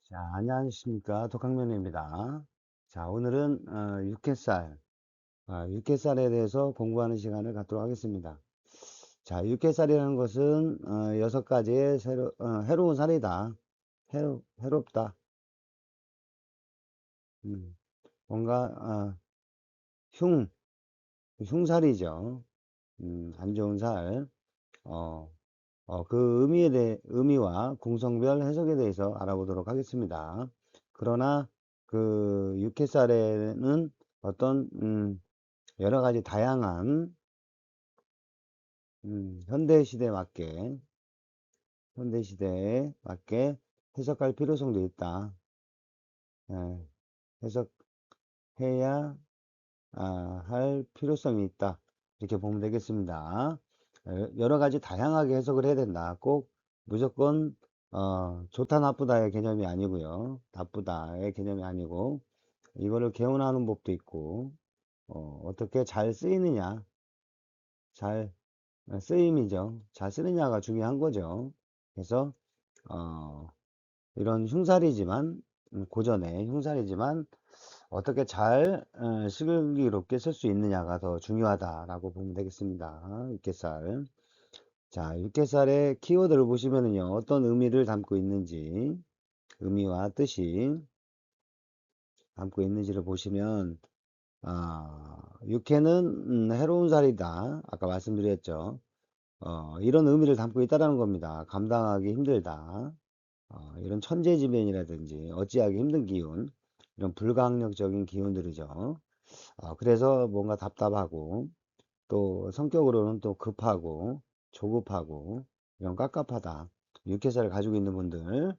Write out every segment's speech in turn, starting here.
자, 안녕하십니까. 독학면입니다. 자, 오늘은 육개살, 육개살에 대해서 공부하는 시간을 갖도록 하겠습니다. 자, 육개살이라는 것은 6가지의 해로운 살이다. 해롭다. 음, 뭔가 흉, 흉살이죠. 안 좋은 살. 어, 그 의미와 궁성별 해석에 대해서 알아보도록 하겠습니다. 그러나 그 육개살에는 어떤 여러 가지 다양한 현대 시대에 맞게 해석할 필요성도 있다. 예, 해석해야 할 필요성이 있다. 이렇게 보면 되겠습니다. 여러 가지 다양하게 해석을 해야 된다. 꼭 무조건 좋다 나쁘다의 개념이 아니고요. 나쁘다의 개념이 아니고 이거를 개운하는 법도 있고 어떻게 잘 쓰이느냐, 잘 쓰임이죠. 잘 쓰느냐가 중요한 거죠. 그래서 어, 이런 흉살이지만 고전의 흉살이지만 어떻게 잘 슬기롭게 쓸 수 있느냐가 더 중요하다라고 보면 되겠습니다. 육개살. 자, 육개살의 키워드를 보시면은요, 어떤 의미를 담고 있는지, 의미와 뜻이 담고 있는지를 보시면, 육회는 해로운 살이다. 아까 말씀드렸죠. 이런 의미를 담고 있다는 겁니다. 감당하기 힘들다. 이런 천재지변이라든지 어찌하기 힘든 기운, 이런 불가항력적인 기운들이죠. 그래서 뭔가 답답하고 또 성격으로는 또 급하고 조급하고 이런 깝깝하다. 육개살을 가지고 있는 분들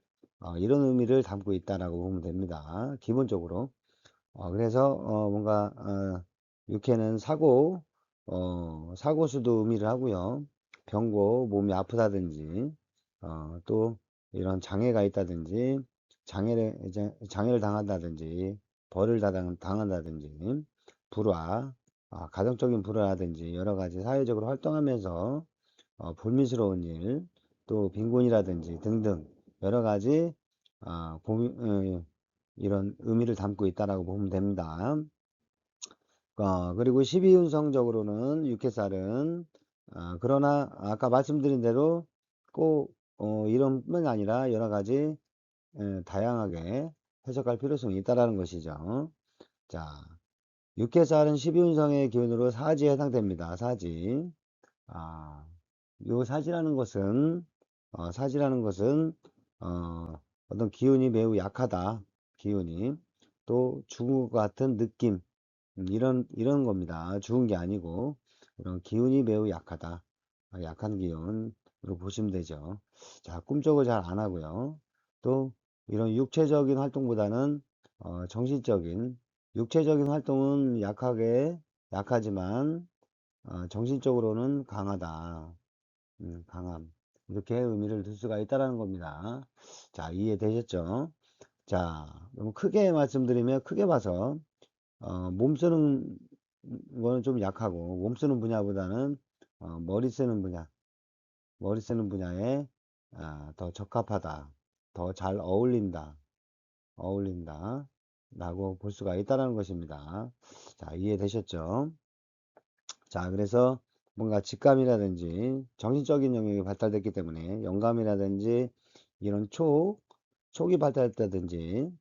이런 의미를 담고 있다라고 보면 됩니다. 기본적으로. 그래서 뭔가 육회는 사고수도 의미를 하고요. 병고 몸이 아프다든지 또 이런 장애가 있다든지 장애를 당한다든지 벌을 당한다든지 불화 가정적인 불화라든지 여러 가지 사회적으로 활동하면서 불미스러운 일, 또 빈곤이라든지 등등 여러 가지 이런 의미를 담고 있다라고 보면 됩니다. 그리고 12운성적으로는 육해살은 그러나 아까 말씀드린 대로 꼭 이런뿐만 아니라 여러 가지 다양하게 해석할 필요성이 있다라는 것이죠. 자, 육해살은 12운성의 기운으로 사지에 해당됩니다. 사지. 아, 요 사지라는 것은, 어떤 기운이 매우 약하다. 기운이. 또 죽은 것 같은 느낌. 이런 겁니다. 죽은 게 아니고, 이런 기운이 매우 약하다. 약한 기운으로 보시면 되죠. 자, 꿈쩍을 잘 안 하고요. 또, 이런 육체적인 활동보다는, 정신적인, 육체적인 활동은 약하지만, 정신적으로는 강하다. 강함. 이렇게 의미를 둘 수가 있다는 겁니다. 자, 이해되셨죠? 자, 너무 크게 말씀드리면 크게 봐서 몸 쓰는 거는 좀 약하고 몸 쓰는 분야보다는 머리 쓰는 분야에 더 적합하다, 더 잘 어울린다 라고 볼 수가 있다는 것입니다. 자, 이해되셨죠? 자, 그래서 뭔가 직감이라든지 정신적인 영역이 발달됐기 때문에 영감이라든지 이런 촉이 발달했다든지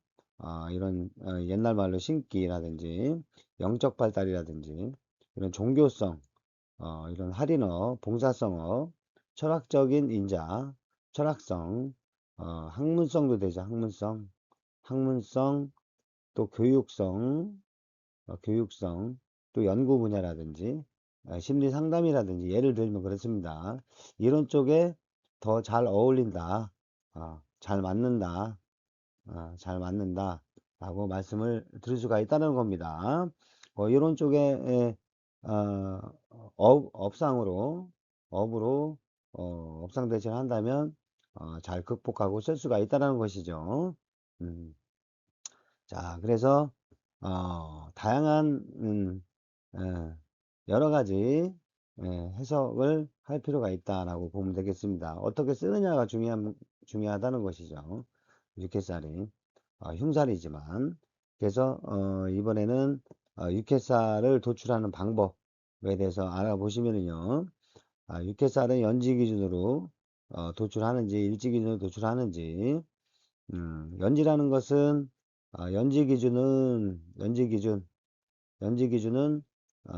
이런 옛날 말로 신기라든지 영적 발달이라든지 이런 종교성, 이런 할인업, 봉사성업, 철학적인 인자, 철학성, 학문성도 되죠. 학문성, 또 교육성, 또 연구 분야라든지 심리 상담이라든지 예를 들면 그렇습니다. 이런 쪽에 더 잘 어울린다, 잘 맞는다 라고 말씀을 드릴 수가 있다는 겁니다. 이런 쪽에 어, 업상으로 업으로 업상 대신을 한다면 잘 극복하고 쓸 수가 있다는 것이죠. 음. 자, 그래서 다양한 어, 여러 가지 해석을 할 필요가 있다라고 보면 되겠습니다. 어떻게 쓰느냐가 중요하다는 것이죠. 육회살이 흉살이지만. 그래서 이번에는 육회살을 도출하는 방법에 대해서 알아보시면은요. 육회살은 연지 기준으로 도출하는지 일지 기준으로 도출하는지. 연지라는 것은 연지 기준은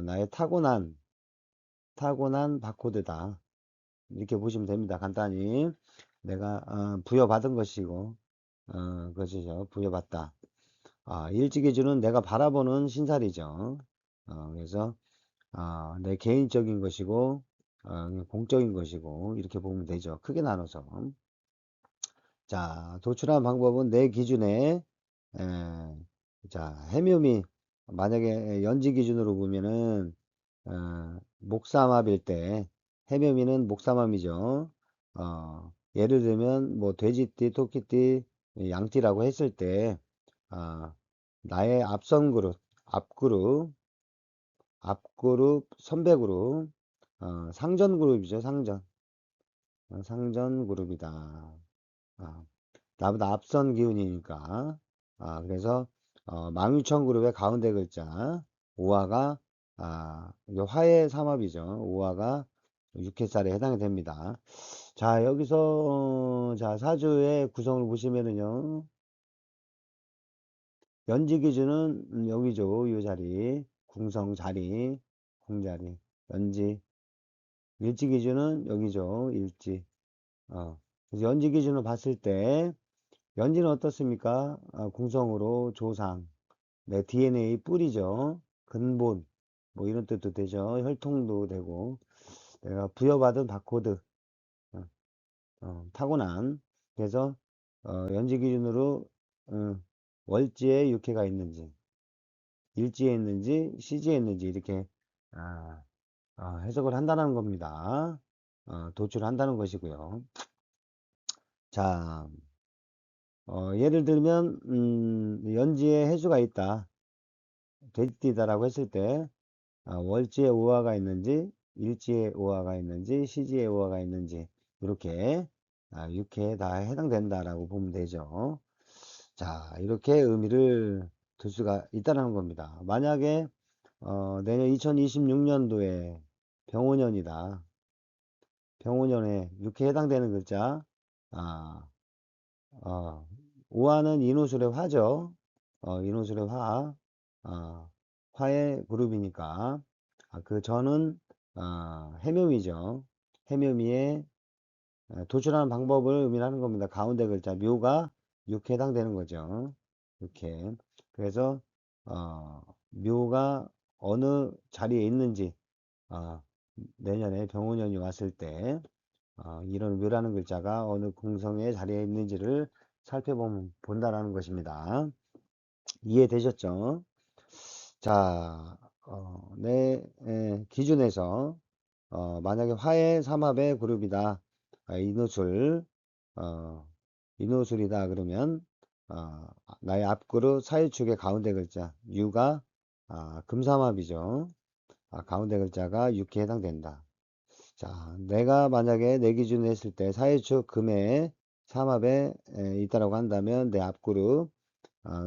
나의 타고난 바코드다. 이렇게 보시면 됩니다. 간단히 내가 부여받은 것이고 것이죠. 부여받다. 일지 기준은 내가 바라보는 신살이죠. 그래서 내 개인적인 것이고 공적인 것이고 이렇게 보면 되죠. 크게 나눠서. 자, 도출하는 방법은 내 기준에 자, 해묘미 만약에 연지 기준으로 보면은 목삼합일 때 해묘미는 목삼합이죠. 예를 들면 뭐 돼지띠, 토끼띠, 양띠라고 했을 때 나의 앞선 그룹, 앞그룹, 선배그룹, 상전 그룹이죠. 상전 그룹이다. 나보다 앞선 기운이니까. 그래서 망유천 그룹의 가운데 글자 오화가 이게 화의 삼합이죠. 오화가 육해살에 해당이 됩니다. 자, 여기서 자, 사주의 구성을 보시면은요. 연지 기준은 여기죠. 이 자리, 궁성 자리, 궁자리, 연지. 일지 기준은 여기죠. 일지. 그래서 연지 기준으로 봤을 때 연지는 어떻습니까? 궁성으로 조상, 내 DNA 뿌리죠. 근본, 뭐 이런 뜻도 되죠. 혈통도 되고, 내가 부여받은 바코드, 어, 타고난. 그래서 연지 기준으로 월지에 육해가 있는지, 일지에 있는지, 시지에 있는지 이렇게 아, 해석을 한다는 겁니다. 도출한다는 것이고요. 자, 예를 들면 연지에 해수가 있다. 돼지띠다라고 했을 때 월지에 오화가 있는지 일지에 오화가 있는지 시지에 오화가 있는지 이렇게 이렇게 다 해당된다라고 보면 되죠. 자, 이렇게 의미를 둘 수가 있다는 겁니다. 만약에 내년 2026년도에 병오년이다. 병오년에 이렇게 해당되는 글자 아, 어, 오화는 인호술의 화죠. 인호술의 화, 화의 그룹이니까. 그 전은 해묘미죠. 해묘미에 도출하는 방법을 의미하는 겁니다. 가운데 글자 묘가 육해에 해당되는 거죠. 육해. 그래서 묘가 어느 자리에 있는지 내년에 병오년이 왔을 때 이런 묘라는 글자가 어느 궁성의 자리에 있는지를 살펴보면 본다라는 것입니다. 이해되셨죠? 자, 내 기준에서 만약에 화해 삼합의 그룹이다. 인호술, 어, 인호술이다 그러면 어, 나의 앞그룹 사이축의 가운데 글자 유가 금삼합이죠. 가운데 글자가 육에 해당된다. 자, 내가 만약에 내 기준으로 했을 때 사회축 금의 삼합에 있다라고 한다면 내 앞그룹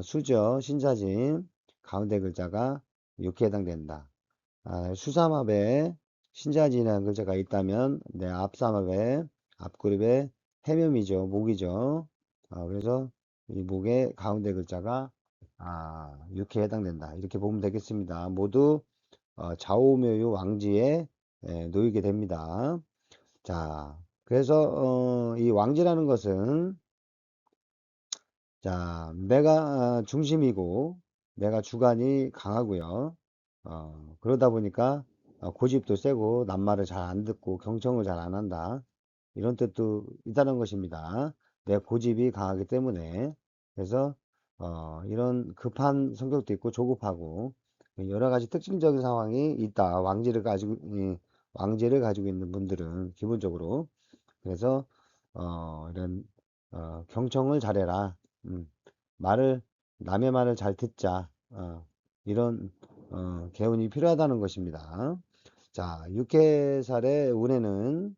수저 신자진 가운데 글자가 육에 해당된다. 수삼합에 신자진이라는 글자가 있다면 내 앞삼합에 앞그룹에 해묘미죠. 목이죠. 그래서 이 목의 가운데 글자가 육에 해당된다. 이렇게 보면 되겠습니다. 모두 좌우묘유 왕지에 놓이게 됩니다. 자, 그래서 이 왕지라는 것은 자, 내가 중심이고 내가 주관이 강하고요. 그러다 보니까 고집도 세고 남말을 잘 안 듣고 경청을 잘 안 한다. 이런 뜻도 있다는 것입니다. 내 고집이 강하기 때문에. 그래서 이런 급한 성격도 있고 조급하고 여러 가지 특징적인 상황이 있다. 왕지를 가지고 있는 분들은 기본적으로. 그래서 이런 경청을 잘해라. 음, 말을 남의 말을 잘 듣자. 이런 개운이 필요하다는 것입니다. 자, 육해살의 운에는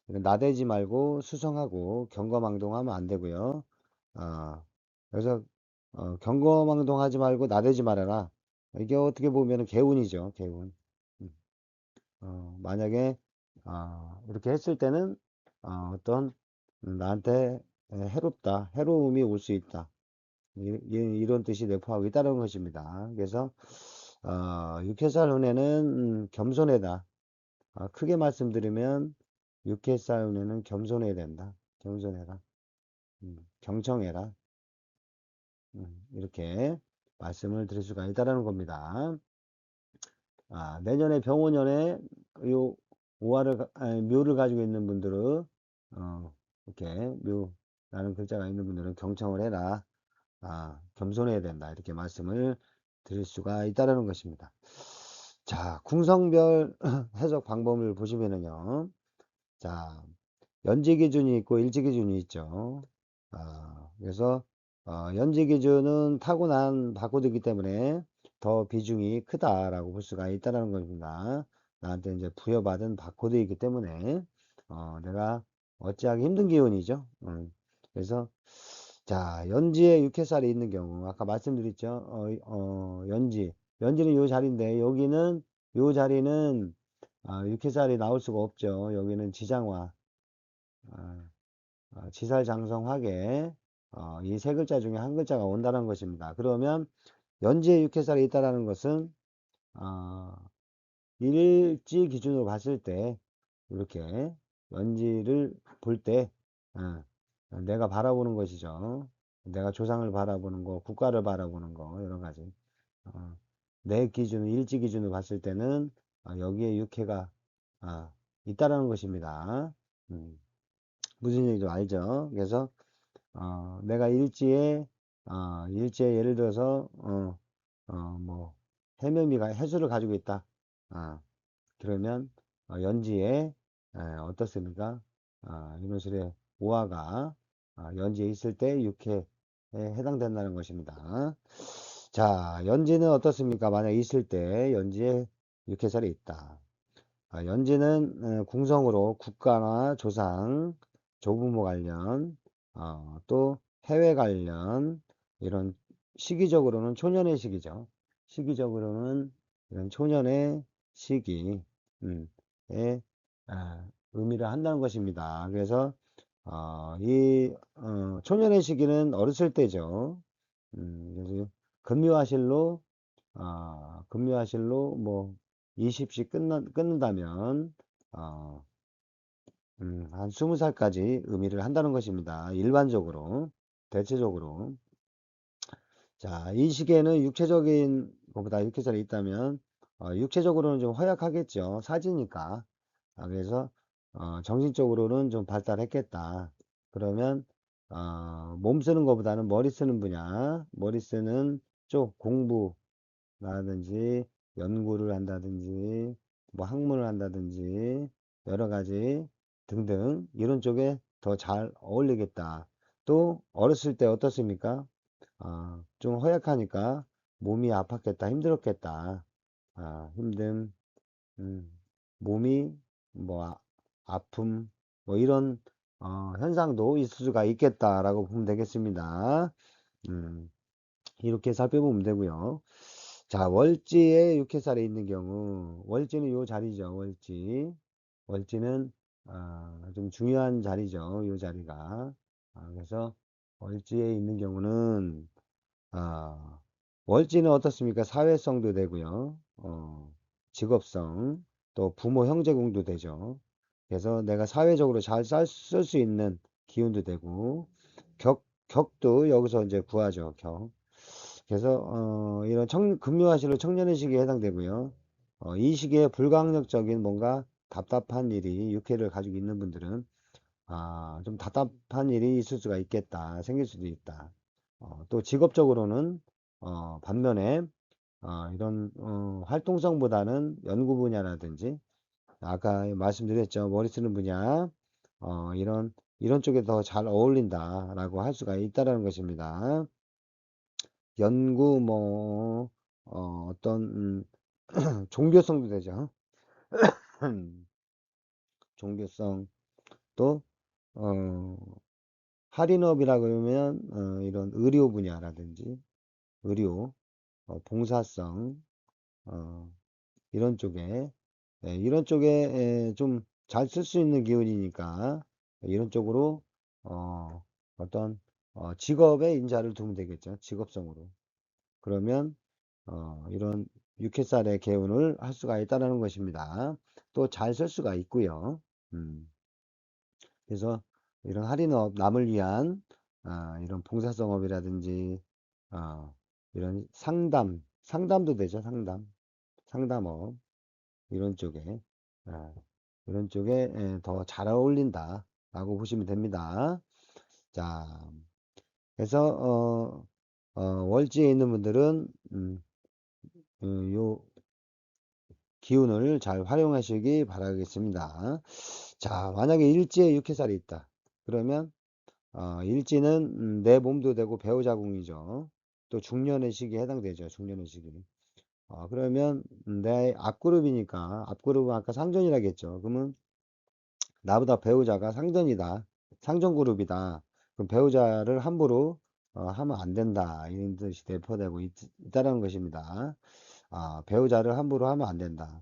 나대지 말고 수성하고 경거망동하면 안 되고요. 그래서 경거망동하지 말고 나대지 말아라. 이게 어떻게 보면 개운이죠, 개운. 음, 만약에 이렇게 했을 때는 어떤 나한테 해롭다, 해로움이 올 수 있다. 이런 뜻이 내포하고 있다는 것입니다. 그래서 육회살 은혜는 겸손해다. 크게 말씀드리면 육회살 은혜는 겸손해야 된다. 겸손해라. 경청해라. 이렇게 말씀을 드릴 수가 있다는 겁니다. 내년에 병원년에 요 묘를 가지고 있는 분들은 이렇게 묘라는 글자가 있는 분들은 경청을 해라. 겸손해야 된다. 이렇게 말씀을 드릴 수가 있다는 것입니다. 자, 궁성별 해석 방법을 보시면은요. 자, 연지 기준이 있고 일지 기준이 있죠. 그래서 연지 기준은 타고난 바코드이기 때문에 더 비중이 크다라고 볼 수가 있다는 겁니다. 나한테 이제 부여받은 바코드이기 때문에 내가 어찌하기 힘든 기운이죠. 그래서 자, 연지에 육회살이 있는 경우 아까 말씀드렸죠. 연지는 요 자리인데 여기는 요 자리는 육회살이 나올 수가 없죠. 여기는 지장화, 아, 지살장성하게 이 세 글자 중에 한 글자가 온다는 것입니다. 그러면 연지에 육회살이 있다라는 것은 어, 일지 기준으로 봤을 때 이렇게 연지를 볼 때 내가 바라보는 것이죠. 내가 조상을 바라보는 거, 국가를 바라보는 거 여러 가지. 내 기준, 일지 기준으로 봤을 때는 여기에 육회가 있다라는 것입니다. 음, 무슨 얘기인지 알죠? 그래서 내가 일지에 예를 들어서 뭐 해묘미가 해수를 가지고 있다. 어, 그러면 연지에 어떻습니까? 이노술의 오화가 연지에 있을 때 육회에 해당된다는 것입니다. 자, 연지는 어떻습니까? 만약 있을 때 연지에 육회살이 있다. 연지는 궁성으로 국가나 조상, 조부모 관련, 또 해외 관련, 이런 시기적으로는 초년의 시기죠. 시기적으로는 이런 초년의 시기, 에, 의미를 한다는 것입니다. 그래서, 초년의 시기는 어렸을 때죠. 그래서 금묘화실로 금요하실로 뭐 20시 끊는다면 어, 한 20살까지 의미를 한다는 것입니다. 일반적으로, 대체적으로. 자, 이 시기에는 육체적인 것보다 육체살이 있다면 육체적으로는 좀 허약하겠죠. 사지니까. 그래서 정신적으로는 좀 발달했겠다. 그러면 몸 쓰는 것보다는 머리 쓰는 분야, 머리 쓰는 쪽 공부 라든지 연구를 한다든지 뭐 학문을 한다든지 여러 가지 등등 이런 쪽에 더 잘 어울리겠다. 또 어렸을 때 어떻습니까? 좀 허약하니까 몸이 아팠겠다, 힘들었겠다. 힘듦, 음, 몸이 뭐 아픔 뭐 이런 현상도 있을 수가 있겠다라고 보면 되겠습니다. 음, 이렇게 살펴보면 되고요. 자, 월지에 육회살이 있는 경우, 월지는 요 자리죠, 월지. 월지는, 좀 중요한 자리죠, 요 자리가. 그래서, 월지에 있는 경우는, 아, 월지는 어떻습니까? 사회성도 되고요, 직업성, 또 부모 형제공도 되죠. 그래서 내가 사회적으로 잘 쓸 수 있는 기운도 되고, 격도 여기서 이제 구하죠, 격. 그래서 이런 금요화실로 청년의 시기에 해당되고요. 이 시기에 불강력적인 뭔가 답답한 일이 육회를 가지고 있는 분들은 좀 답답한 일이 있을 수가 있겠다. 생길 수도 있다. 또 직업적으로는 반면에 이런 활동성보다는 연구 분야라든지 아까 말씀드렸죠. 머리 쓰는 분야 이런 쪽에 더 잘 어울린다라고 할 수가 있다라는 것입니다. 연구 어떤 종교성도 되죠. 종교성 또 어, 할인업이라 그러면 이런 의료 분야라든지 의료, 봉사성, 어, 이런 쪽에 이런 쪽에 좀 잘 쓸 수 있는 기운이니까 이런 쪽으로 어떤 직업에 인자를 두면 되겠죠. 직업성으로. 그러면 이런 육회살의 개운을 할 수가 있다는 것입니다. 또 잘 쓸 수가 있고요. 음, 그래서 이런 할인업, 남을 위한 이런 봉사성업이라든지 이런 상담도 되죠. 상담업 이런 쪽에 아, 이런 쪽에 더 잘 어울린다라고 보시면 됩니다. 자, 그래서 월지에 있는 분들은 요 기운을 잘 활용하시기 바라겠습니다. 자, 만약에 일지에 육해살이 있다. 그러면 일지는 내 몸도 되고 배우자궁이죠. 또 중년의 시기에 해당되죠. 중년의 시기. 그러면 내 앞그룹이니까 앞그룹은 아까 상전이라겠죠. 그러면 나보다 배우자가 상전이다. 상전 그룹이다. 그럼 배우자를 함부로 하면 안 된다. 이런 뜻이 내포되고 있다는 것입니다. 배우자를 함부로 하면 안 된다.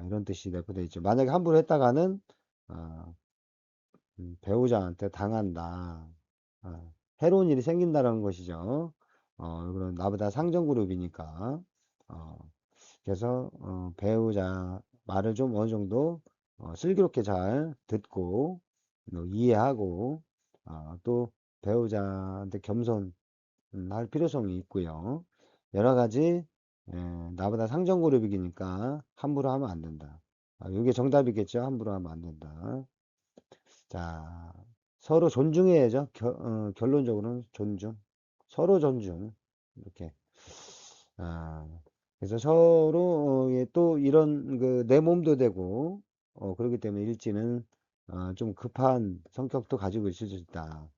이런 뜻이 내포되어 있죠. 만약에 함부로 했다가는 아, 배우자한테 당한다. 해로운 일이 생긴다는 것이죠. 그런 나보다 상전 그룹이니까. 어, 그래서 배우자 말을 좀 어느 정도 슬기롭게 잘 듣고 이해하고 또 배우자한테 겸손할 필요성이 있고요. 여러 가지 나보다 상전 그룹이니까 함부로 하면 안 된다. 이게 정답이겠죠. 함부로 하면 안 된다. 자, 서로 존중해야죠. 결론적으로는 존중. 서로 존중. 이렇게. 아, 그래서 서로 또 이런 그 내 몸도 되고 그렇기 때문에 일지는 좀 급한 성격도 가지고 있을 수 있다.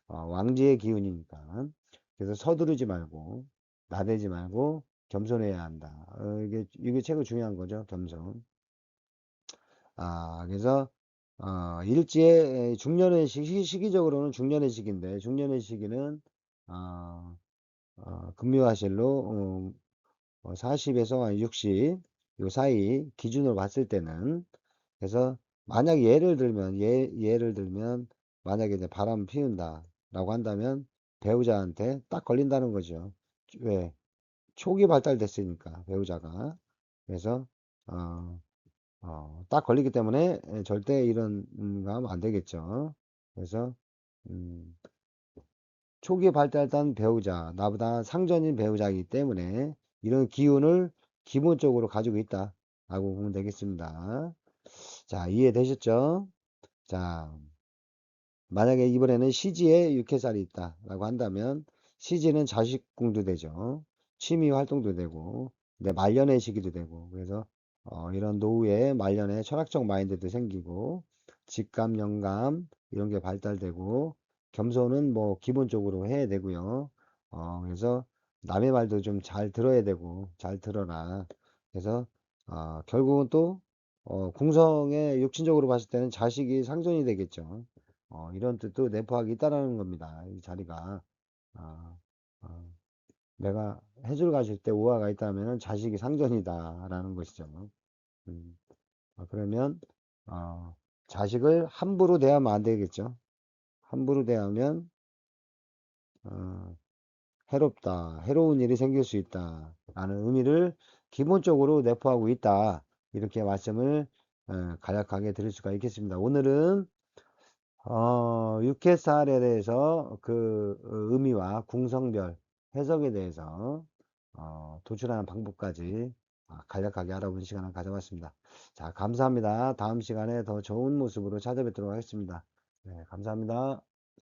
왕지의 기운이니까. 그래서 서두르지 말고 나대지 말고 겸손해야 한다. 이게 최고 중요한 거죠. 겸손. 그래서 일지의 중년의 시기적으로는 중년의 시기인데 중년의 시기는 어, 금묘화실로 40에서 60, 요 사이 기준으로 봤을 때는 그래서 만약 예를 들면 만약에 이제 바람 피운다라고 한다면 배우자한테 딱 걸린다는 거죠. 왜? 촉이 발달됐으니까 배우자가. 그래서 어, 딱 걸리기 때문에 절대 이런 거 하면 안 되겠죠. 그래서 음, 초기에 발달한 배우자, 나보다 상전인 배우자이기 때문에 이런 기운을 기본적으로 가지고 있다라고 보면 되겠습니다. 자, 이해되셨죠? 자, 만약에 이번에는 시지에 육해살이 있다라고 한다면 시지는 자식궁도 되죠. 취미 활동도 되고 내 말년의 시기도 되고 그래서 이런 노후에 말년에 철학적 마인드도 생기고 직감, 영감 이런 게 발달되고 겸손은 뭐 기본적으로 해야 되고요. 그래서 남의 말도 좀 잘 들어야 되고 잘 들어라. 그래서 결국은 또 궁성에 육신적으로 봤을 때는 자식이 상전이 되겠죠. 이런 뜻도 내포하기 있다라는 겁니다. 이 자리가 아, 아, 내가 해줄 가질 때 오화가 있다면 자식이 상전이다라는 것이죠. 음, 그러면 자식을 함부로 대하면 안 되겠죠. 함부로 대하면 어, 해로운 일이 생길 수 있다라는 의미를 기본적으로 내포하고 있다. 이렇게 말씀을 간략하게 드릴 수가 있겠습니다. 오늘은 육해살에 대해서 그 의미와 궁성별 해석에 대해서 도출하는 방법까지 간략하게 알아보는 시간을 가져봤습니다. 자, 감사합니다. 다음 시간에 더 좋은 모습으로 찾아뵙도록 하겠습니다. 네, 감사합니다.